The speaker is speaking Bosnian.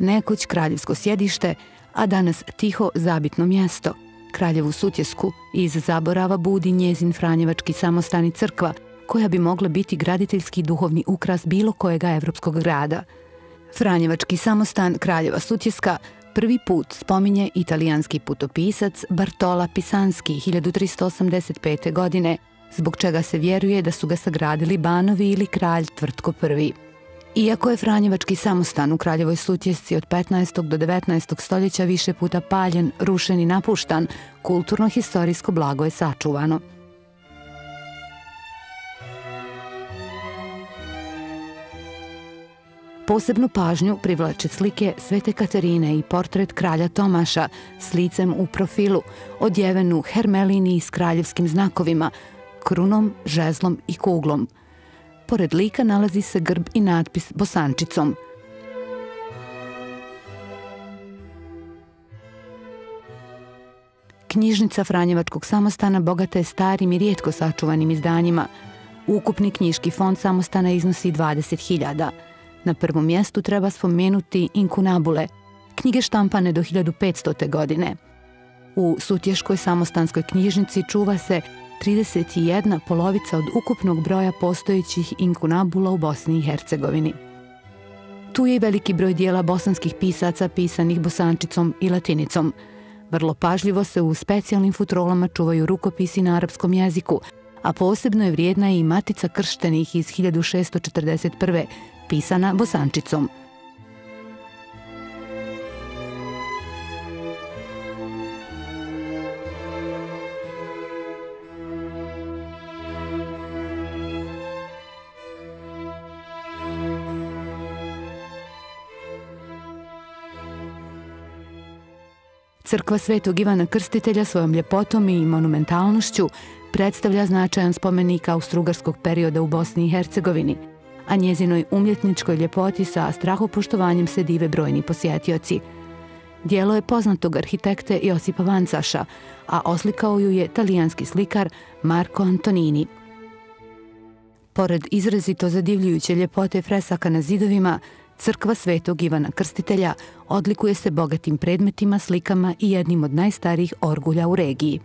nekoć kraljevsko sjedište, a danas tiho zabitno mjesto. Kraljevu Sutjesku iz zaborava budi njezin franjevački samostan i crkva, koja bi mogla biti graditeljski duhovni ukras bilo kojega evropskog grada. Franjevački samostan kraljeva Sutjeska prvi put spominje italijanski putopisac Bartola Pisanski 1385. godine, zbog čega se vjeruje da su ga sagradili banovi ili kralj Tvrtko I. Iako je franjevački samostan u kraljevoj Sutjesci od 15. do 19. stoljeća više puta paljen, rušen i napuštan, kulturno-historijsko blago je sačuvano. Posebnu pažnju privlače slike Svete Katarine i portret kralja Tomaša s licem u profilu, odjeven u hermelini s kraljevskim znakovima, krunom, žezlom i kuglom. Pored lika nalazi se grb i natpis bosančicom. Knjižnica franjevačkog samostana bogata je starim i rijetko sačuvanim izdanjima. Ukupni knjiški fond samostana iznosi 20.000. Na prvom mjestu treba spomenuti inkunabule, knjige štampane do 1500. godine. U Sutješkoj samostanskoj knjižnici čuva se 31 polovica od ukupnog broja postojećih inkunabula u Bosni i Hercegovini. Tu je i veliki broj dijela bosanskih pisaca pisanih bosančicom i latinicom. Vrlo pažljivo se u specijalnim futrolama čuvaju rukopisi na arapskom jeziku, a posebno je vrijedna i Matica krštenih iz 1641. pisana bosančicom. Crkva Svetog Ivana Krstitelja svojom ljepotom i monumentalnošću predstavlja značajan spomenik austrougarskog perioda u Bosni i Hercegovini, a njezinoj umjetničkoj ljepoti sa strahopoštovanjem se dive brojni posjetioci. Dijelo je poznatog arhitekte Josipa Vancaša, a oslikao ju je talijanski slikar Marko Antonini. Pored izrazito zadivljujuće ljepote fresaka na zidovima, Crkva Svetog Ivana Krstitelja odlikuje se bogatim predmetima, slikama i jednim od najstarijih orgulja u regiji.